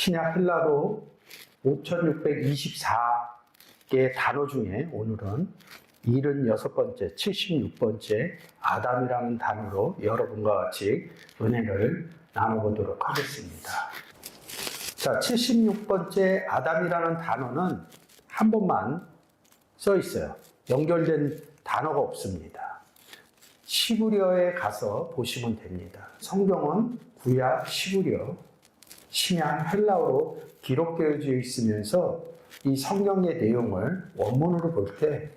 신약 헬라로 5624개 단어 중에 오늘은 76번째, 76번째 아담이라는 단어로 여러분과 같이 은혜를 나눠보도록 하겠습니다. 자, 76번째 아담이라는 단어는 한 번만 써 있어요. 연결된 단어가 없습니다. 시브리어에 가서 보시면 됩니다. 성경은 구약 시브리어, 신약 헬라어로 기록되어져 있으면서 이 성경의 내용을 원문으로 볼 때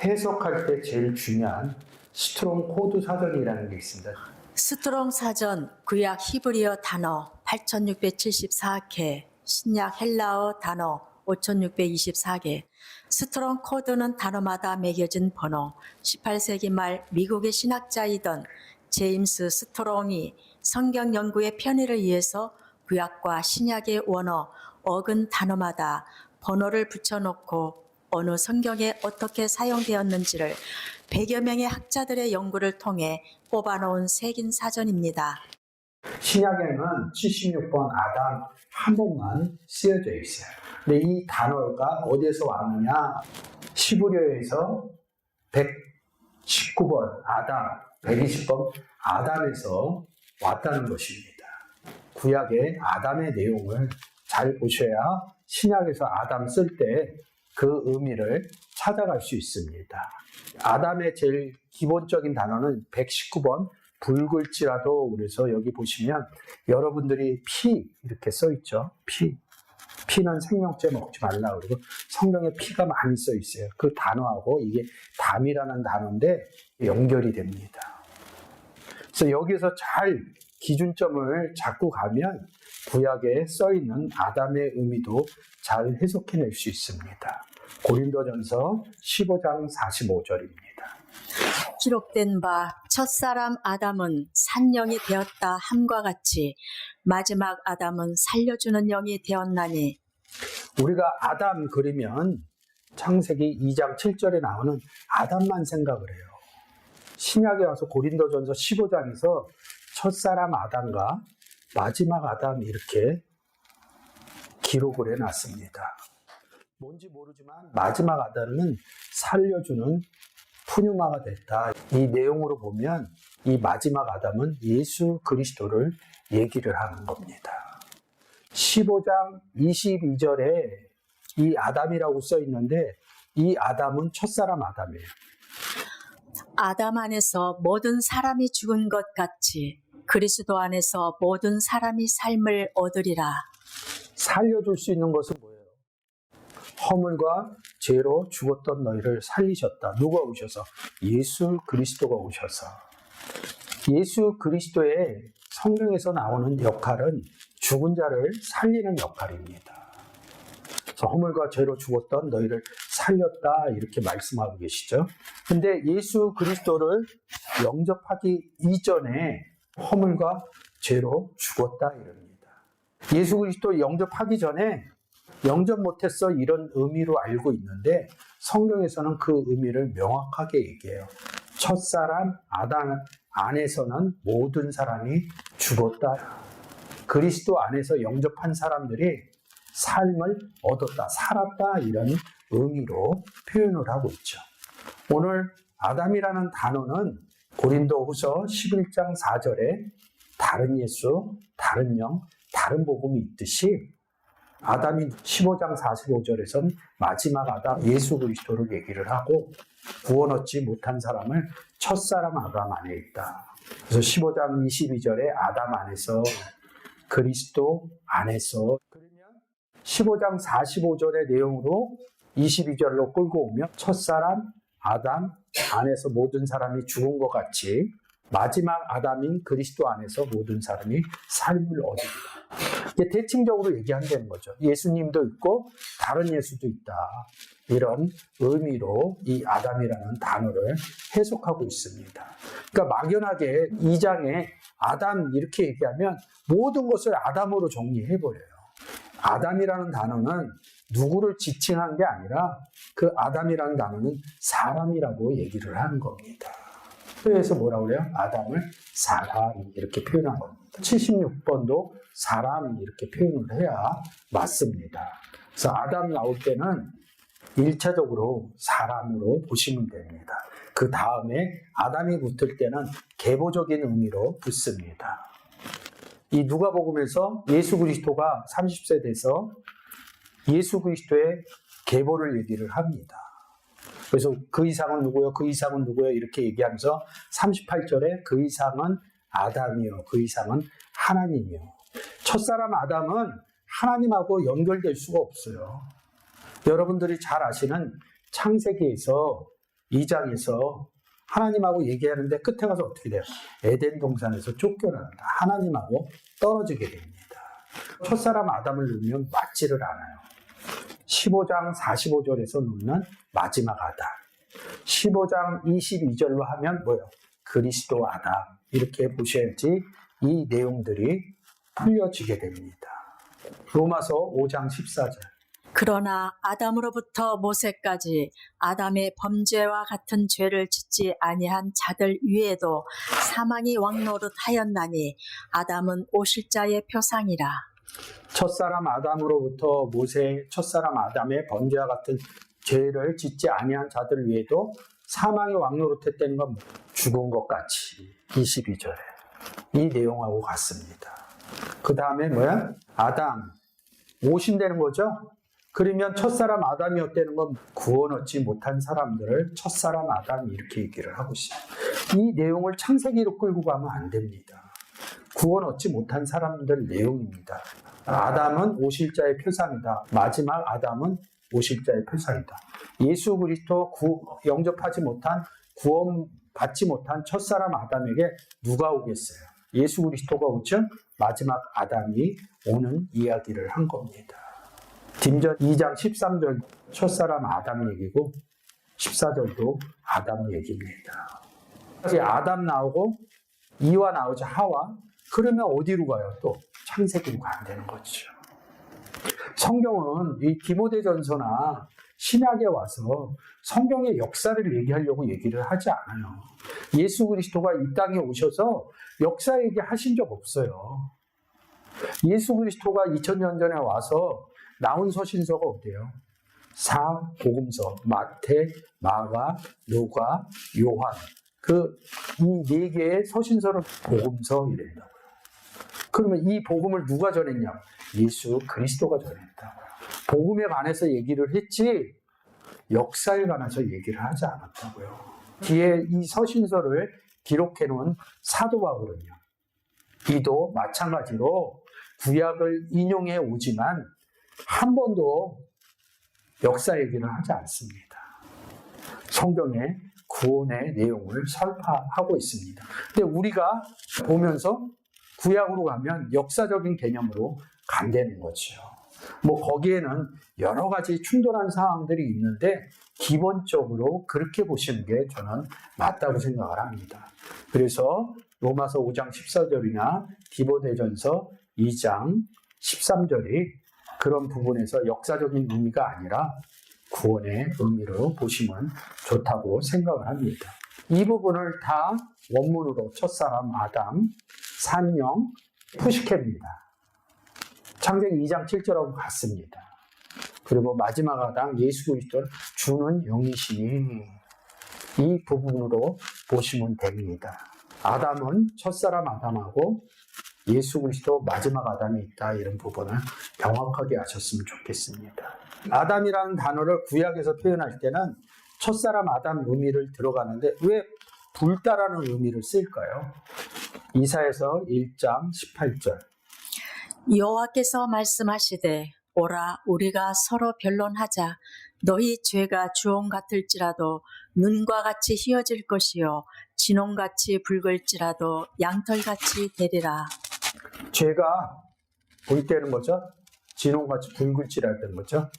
해석할 때 제일 중요한 스트롱 코드 사전이라는 게 있습니다. 스트롱 사전 구약 히브리어 단어 8674개, 신약 헬라어 단어 5624개. 스트롱 코드는 단어마다 매겨진 번호. 18세기 말 미국의 신학자이던 제임스 스트롱이 성경 연구의 편의를 위해서 구약과 신약의 원어, 어근 단어마다 번호를 붙여놓고 어느 성경에 어떻게 사용되었는지를 100여 명의 학자들의 연구를 통해 뽑아놓은 색인 사전입니다. 신약에는 76번 아담 한 번만 쓰여져 있어요. 근데 이 단어가 어디에서 왔느냐? 시브리어에서 119번 아담, 120번 아담에서 왔다는 것입니다. 구약의 아담의 내용을 잘 보셔야 신약에서 아담 쓸 때 그 의미를 찾아갈 수 있습니다. 아담의 제일 기본적인 단어는 119번 붉을지라도, 그래서 여기 보시면 여러분들이 피 이렇게 써 있죠. 피는 생명체 먹지 말라. 그리고 성경에 피가 많이 써 있어요. 그 단어하고 이게 담이라는 단어인데 연결이 됩니다. 그래서 여기서 잘 기준점을 잡고 가면 구약에 써 있는 아담의 의미도 잘 해석해낼 수 있습니다. 고린도전서 15장 45절입니다. 기록된 바 첫사람 아담은 산영이 되었다 함과 같이 마지막 아담은 살려주는 영이 되었나니. 우리가 아담 그리면 창세기 2장 7절에 나오는 아담만 생각을 해요. 신약에 와서 고린도전서 15장에서 첫사람 아담과 마지막 아담 이렇게 기록을 해놨습니다. 뭔지 모르지만 마지막 아담은 살려주는 푸뉴마가 됐다. 이 내용으로 보면 이 마지막 아담은 예수 그리스도를 얘기를 하는 겁니다. 15장 22절에 이 아담이라고 써 있는데 이 아담은 첫사람 아담이에요. 아담 안에서 모든 사람이 죽은 것 같이 그리스도 안에서 모든 사람이 삶을 얻으리라. 살려줄 수 있는 것은 뭐예요? 허물과 죄로 죽었던 너희를 살리셨다. 누가 오셔서? 예수 그리스도가 오셔서. 예수 그리스도의 성경에서 나오는 역할은 죽은 자를 살리는 역할입니다. 그래서 허물과 죄로 죽었던 너희를 살렸다 이렇게 말씀하고 계시죠. 근데 예수 그리스도를 영접하기 이전에 허물과 죄로 죽었다 이럽니다. 예수 그리스도 영접하기 전에 영접 못했어 이런 의미로 알고 있는데 성경에서는 그 의미를 명확하게 얘기해요. 첫사람 아담 안에서는 모든 사람이 죽었다. 그리스도 안에서 영접한 사람들이 삶을 얻었다, 살았다 이런 의미로 표현을 하고 있죠. 오늘 아담이라는 단어는 고린도후서 11장 4절에 다른 예수, 다른 영, 다른 복음이 있듯이 아담이 15장 45절에선 마지막 아담 예수 그리스도를 얘기를 하고 구원 얻지 못한 사람을 첫사람 아담 안에 있다. 그래서 15장 22절에 아담 안에서 그리스도 안에서, 그러면 15장 45절의 내용으로 22절로 끌고 오면 첫사람 아담 안에서 모든 사람이 죽은 것 같이 마지막 아담인 그리스도 안에서 모든 사람이 삶을 얻으리라. 이게 대칭적으로 얘기한다는 거죠. 예수님도 있고 다른 예수도 있다. 이런 의미로 이 아담이라는 단어를 해석하고 있습니다. 그러니까 막연하게 2장에 아담 이렇게 얘기하면 모든 것을 아담으로 정리해버려요. 아담이라는 단어는 누구를 지칭한 게 아니라 그 아담이라는 단어는 사람이라고 얘기를 하는 겁니다. 그래서 뭐라고 그래요? 아담을 사람 이렇게 표현한 겁니다. 76번도 사람 이렇게 표현을 해야 맞습니다. 그래서 아담 나올 때는 1차적으로 사람으로 보시면 됩니다. 그 다음에 아담이 붙을 때는 계보적인 의미로 붙습니다. 이 누가복음에서 예수 그리스도가 30세 돼서 예수 그리스도의 계보를 얘기를 합니다. 그래서 그 이상은 누구요? 그 이상은 누구요? 이렇게 얘기하면서 38절에 그 이상은 아담이요. 그 이상은 하나님이요. 첫사람 아담은 하나님하고 연결될 수가 없어요. 여러분들이 잘 아시는 창세기에서 2장에서 하나님하고 얘기하는데 끝에 가서 어떻게 돼요? 에덴 동산에서 쫓겨납니다. 하나님하고 떨어지게 됩니다. 첫사람 아담을 놓으면 맞지를 않아요. 15장 45절에서 놓는 마지막 아담. 15장 22절로 하면 뭐예요? 그리스도 아담. 이렇게 보셔야지 이 내용들이 풀려지게 됩니다. 로마서 5장 14절. 그러나 아담으로부터 모세까지 아담의 범죄와 같은 죄를 짓지 아니한 자들 위에도 사망이 왕노릇하였나니 아담은 오실자의 표상이라. 첫사람 아담으로부터 모세 첫사람 아담의 범죄와 같은 죄를 짓지 아니한 자들 위에도 사망이 왕노릇했다는 건 죽은 것 같이 22절에 이 내용하고 같습니다. 그 다음에 뭐야? 아담 오신다는 거죠. 그러면 첫사람 아담이었다는 건 구원 얻지 못한 사람들을 첫사람 아담 이렇게 얘기를 하고 있어요. 이 내용을 창세기로 끌고 가면 안 됩니다. 구원 얻지 못한 사람들 내용입니다. 아담은 오실자의 표상이다. 마지막 아담은 오실자의 표상이다. 예수 그리스도 영접하지 못한 구원 받지 못한 첫사람 아담에게 누가 오겠어요? 예수 그리스도가 오죠? 마지막 아담이 오는 이야기를 한 겁니다. 딤전 2장 13절 첫사람 아담 얘기고 14절도 아담 얘기입니다. 아담 나오고 이와 나오자 하와. 그러면 어디로 가요? 또 창세기로 가야 되는 거죠. 성경은 이 디모데전서나 신약에 와서 성경의 역사를 얘기하려고 얘기를 하지 않아요. 예수 그리스도가 이 땅에 오셔서 역사 얘기하신 적 없어요. 예수 그리스도가 2000년 전에 와서 나온 서신서가 어디예요? 사복음서, 마태, 마가, 누가, 요한. 이 네 개의 서신서를 복음서 이랬다고요. 그러면 이 복음을 누가 전했냐? 예수 그리스도가 전했다고요. 복음에 관해서 얘기를 했지 역사에 관해서 얘기를 하지 않았다고요. 뒤에 이 서신서를 기록해 놓은 사도 바울은요. 이도 마찬가지로 구약을 인용해 오지만 한 번도 역사 얘기를 하지 않습니다. 성경의 구원의 내용을 설파하고 있습니다. 근데 우리가 보면서 구약으로 가면 역사적인 개념으로 간다는 거죠. 거기에는 여러 가지 충돌한 상황들이 있는데 기본적으로 그렇게 보시는 게 저는 맞다고 생각을 합니다. 그래서 로마서 5장 14절이나 디모데전서 2장 13절이 그런 부분에서 역사적인 의미가 아니라 구원의 의미로 보시면 좋다고 생각을 합니다. 이 부분을 다 원문으로 첫사람 아담, 산영, 푸시케입니다. 창세기 2장 7절하고 같습니다. 그리고 마지막 아담 예수 그리스도를 주는 영이시니 이 부분으로 보시면 됩니다. 아담은 첫사람 아담하고 예수 그리스도 마지막 아담이 있다. 이런 부분을 명확하게 아셨으면 좋겠습니다. 아담이라는 단어를 구약에서 표현할 때는 첫사람 아담 의미를 들어가는데 왜 불다라는 의미를 쓸까요? 이사야서 1장 18절. 여호와께서 말씀하시되 오라 우리가 서로 변론하자. 너희 죄가 주홍 같을지라도 눈과 같이 희어질 것이요 진홍같이 붉을지라도 양털같이 되리라. 죄가 붉다는 거죠. 진홍같이 붉을지라는 거죠.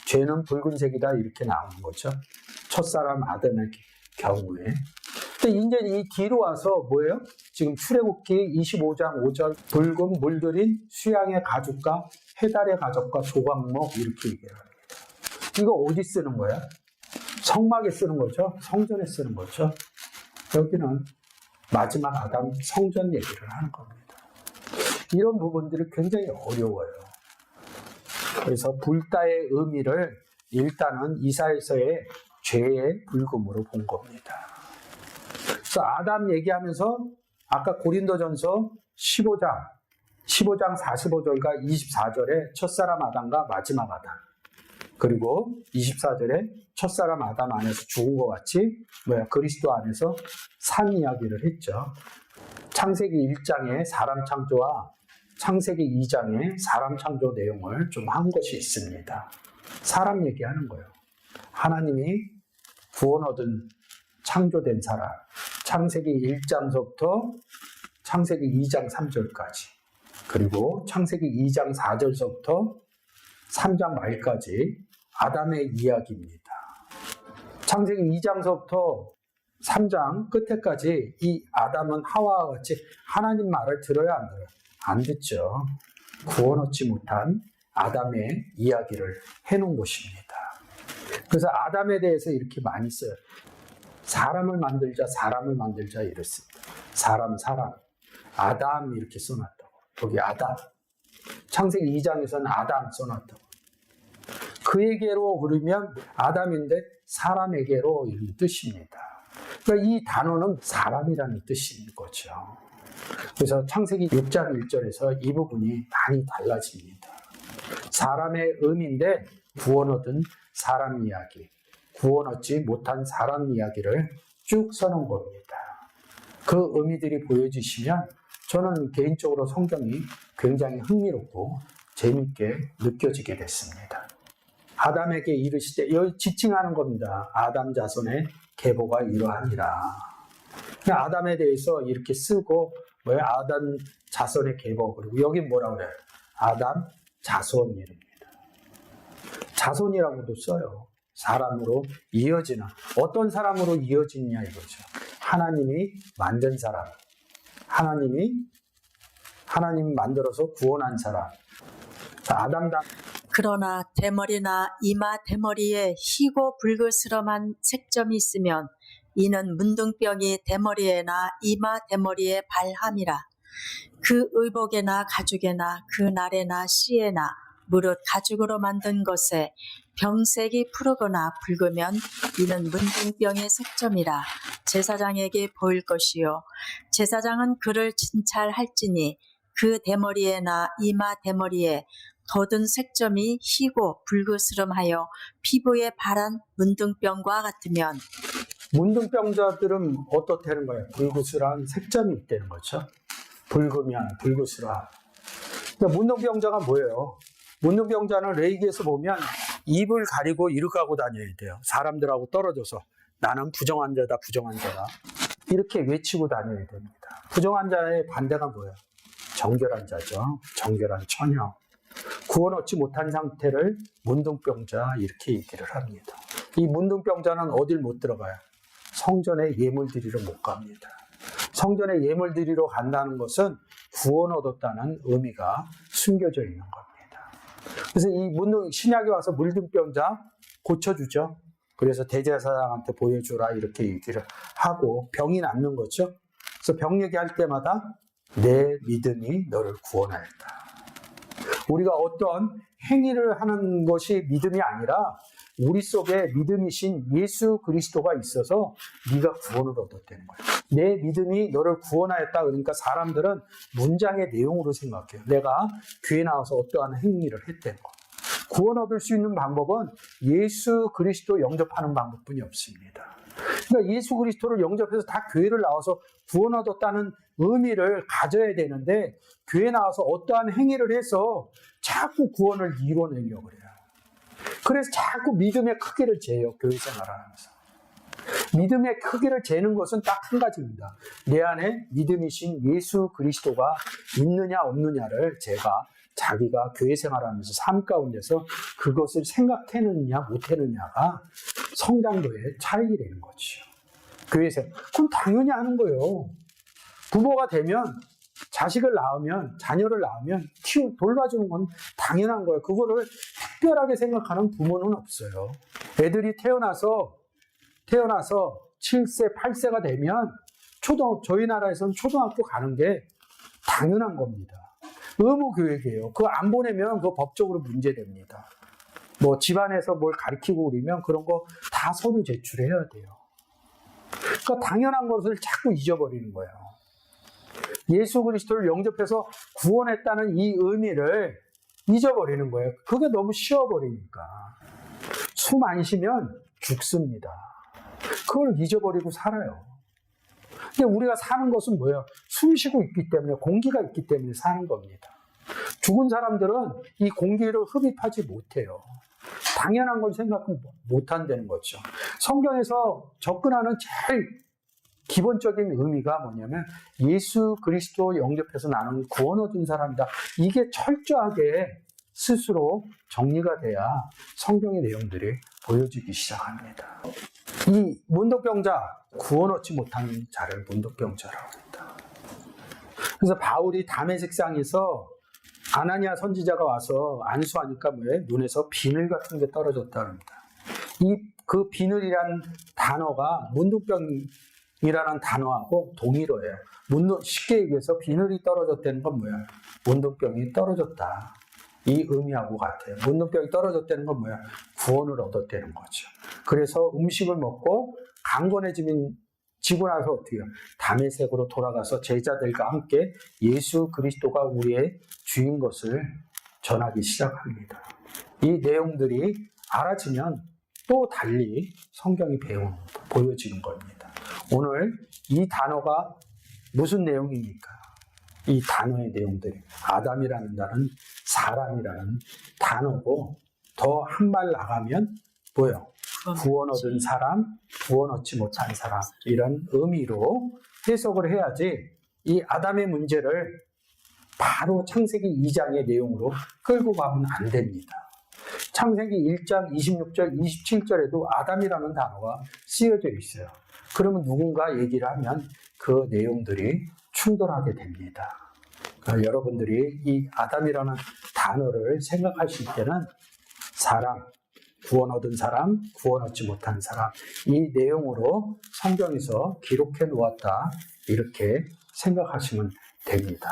죄는 붉은색이다 이렇게 나오는 거죠. 첫사람 아담의 경우에. 근데 이제 이 뒤로 와서 뭐예요? 지금 출애굽기 25장 5절 붉은 물들인 수양의 가죽과 해달의 가죽과 조각목 이렇게 얘기를 합니다. 이거 어디 쓰는 거야? 성막에 쓰는 거죠. 성전에 쓰는 거죠. 여기는 마지막 아담 성전 얘기를 하는 겁니다. 이런 부분들이 굉장히 어려워요. 그래서 불다의 의미를 일단은 이사야서의 죄의 불금으로 본 겁니다. 그래서 아담 얘기하면서 아까 고린도전서 15장 45절과 24절에 첫사람 아담과 마지막 아담, 그리고 24절에 첫사람 아담 안에서 죽은 것 같이 그리스도 안에서 산 이야기를 했죠. 창세기 1장의 사람 창조와 창세기 2장의 사람 창조 내용을 좀 한 것이 있습니다. 사람 얘기하는 거예요. 하나님이 구원 얻은 창조된 사람, 창세기 1장서부터 창세기 2장 3절까지, 그리고 창세기 2장 4절서부터 3장 말까지 아담의 이야기입니다. 창세기 2장서부터 3장 끝에까지 이 아담은 하와와 같이 하나님 말을 들어야 안 들어요? 안 듣죠. 구원 얻지 못한 아담의 이야기를 해놓은 것입니다. 그래서 아담에 대해서 이렇게 많이 써요. 사람을 만들자 이랬습니다. 사람, 아담 이렇게 써놨다고. 여기 아담. 창세기 2장에서는 아담 써놨다고. 그에게로 그러면 아담인데 사람에게로 이런 뜻입니다. 그러니까 이 단어는 사람이라는 뜻인 거죠. 그래서 창세기 6장 1절에서 이 부분이 많이 달라집니다. 사람의 의미인데 구원 얻은 사람 이야기, 구원 얻지 못한 사람 이야기를 쭉 써놓은 겁니다. 그 의미들이 보여지시면 저는 개인적으로 성경이 굉장히 흥미롭고 재밌게 느껴지게 됐습니다. 아담에게 이르시되, 여기 지칭하는 겁니다. 아담 자손의 계보가 이러하니라. 아담에 대해서 이렇게 쓰고 아담 자손의 계보, 그리고 여기 뭐라고 그래요? 아담 자손 이름입니다. 자손이라고도 써요. 사람으로 이어지는, 어떤 사람으로 이어지느냐 이거죠. 하나님이 만든 사람, 하나님이 만들어서 구원한 사람. 그러나 대머리나 이마 대머리에 희고 불그스름한 색점이 있으면 이는 문둥병이 대머리에나 이마 대머리에 발함이라. 그 의복에나 가죽에나 그 날에나 씨에나 무릇 가죽으로 만든 것에 병색이 푸르거나 붉으면 이는 문둥병의 색점이라. 제사장에게 보일 것이요 제사장은 그를 진찰할지니 그 대머리에나 이마 대머리에 돋은 색점이 희고 불그스름하여 피부에 바란 문둥병과 같으면, 문둥병자들은 어떻다는 거예요? 불그스름한 색점이 있다는 거죠. 붉으면 불그스름한. 그러니까 문둥병자가 뭐예요? 문둥병자는 레이기에서 보면 입을 가리고 이렇게 하고 다녀야 돼요. 사람들하고 떨어져서 나는 부정한 자다. 이렇게 외치고 다녀야 됩니다. 부정한 자의 반대가 뭐예요? 정결한 자죠. 정결한 처녀. 구원 얻지 못한 상태를 문둥병자 이렇게 얘기를 합니다. 이 문둥병자는 어딜 못 들어가요? 성전에 예물 드리러 못 갑니다. 성전에 예물 드리러 간다는 것은 구원 얻었다는 의미가 숨겨져 있는 겁니다. 그래서 이 신약에 와서 문둥병자 고쳐주죠. 그래서 대제사장한테 보여주라 이렇게 얘기를 하고 병이 낫는 거죠. 그래서 병 얘기할 때마다 내 믿음이 너를 구원하였다. 우리가 어떤 행위를 하는 것이 믿음이 아니라 우리 속에 믿음이신 예수 그리스도가 있어서 네가 구원을 얻었다는 거예요. 내 믿음이 너를 구원하였다. 그러니까 사람들은 문장의 내용으로 생각해요. 내가 교회 나와서 어떠한 행위를 했다는 거. 구원 얻을 수 있는 방법은 예수 그리스도 영접하는 방법뿐이 없습니다. 그러니까 예수 그리스도를 영접해서 다 교회를 나와서 구원 얻었다는 의미를 가져야 되는데 교회 나와서 어떠한 행위를 해서 자꾸 구원을 이뤄내려고 그래요. 그래서 자꾸 믿음의 크기를 재요. 교회 생활하면서. 믿음의 크기를 재는 것은 딱 한 가지입니다. 내 안에 믿음이신 예수 그리스도가 있느냐 없느냐를 자기가 교회 생활하면서 삶 가운데서 그것을 생각해느냐 못해느냐가 성장도의 차이라는 거죠. 교회 생활. 그럼 당연히 하는 거예요. 부모가 되면 자식을 낳으면 자녀를 낳으면 돌봐주는 건 당연한 거예요. 그거를 특별하게 생각하는 부모는 없어요. 애들이 태어나서 7세, 8세가 되면 저희 나라에서는 초등학교 가는 게 당연한 겁니다. 의무교육이에요. 그거 안 보내면 그거 법적으로 문제됩니다. 뭐 집안에서 뭘 가르치고 그러면 그런 거 다 서류 제출해야 돼요. 그러니까 당연한 것을 자꾸 잊어버리는 거예요. 예수 그리스도를 영접해서 구원했다는 이 의미를 잊어버리는 거예요. 그게 너무 쉬워버리니까. 숨 안 쉬면 죽습니다. 그걸 잊어버리고 살아요. 근데 우리가 사는 것은 뭐예요? 숨 쉬고 있기 때문에, 공기가 있기 때문에 사는 겁니다. 죽은 사람들은 이 공기를 흡입하지 못해요. 당연한 걸 생각 못한다는 거죠. 성경에서 접근하는 제일 기본적인 의미가 뭐냐면 예수 그리스도 영접해서 나는 구원 얻은 사람이다. 이게 철저하게 스스로 정리가 돼야 성경의 내용들이 보여지기 시작합니다. 이 문둥병자, 구원 얻지 못한 자를 문둥병자라고 합니다. 그래서 바울이 담의 색상에서 아나니아 선지자가 와서 안수하니까 뭐예요? 눈에서 비늘 같은 게 떨어졌다고 합니다. 그 비늘이란 단어가 문둥병이라는 단어하고 동일어예요. 쉽게 얘기해서 비늘이 떨어졌다는 건 뭐야? 문둥병이 떨어졌다. 이 의미하고 같아요. 문둥병이 떨어졌다는 건 뭐야? 구원을 얻었다는 거죠. 그래서 음식을 먹고 강건해지고 나서 어떻게 해요? 다메섹으로 돌아가서 제자들과 함께 예수 그리스도가 우리의 주인 것을 전하기 시작합니다. 이 내용들이 알아지면 또 달리 성경이 보여지는 겁니다. 오늘 이 단어가 무슨 내용입니까? 이 단어의 내용들이 아담이라는 단어는 사람이라는 단어고 더 한 발 나가면 뭐예요? 구원 얻은 사람, 구원 얻지 못한 사람 이런 의미로 해석을 해야지 이 아담의 문제를 바로 창세기 2장의 내용으로 끌고 가면 안 됩니다. 창세기 1장 26절, 27절에도 아담이라는 단어가 쓰여져 있어요. 그러면 누군가 얘기를 하면 그 내용들이 충돌하게 됩니다. 그러니까 여러분들이 이 아담이라는 단어를 생각하실 때는 사람, 구원 얻은 사람, 구원 얻지 못한 사람 이 내용으로 성경에서 기록해 놓았다 이렇게 생각하시면 됩니다.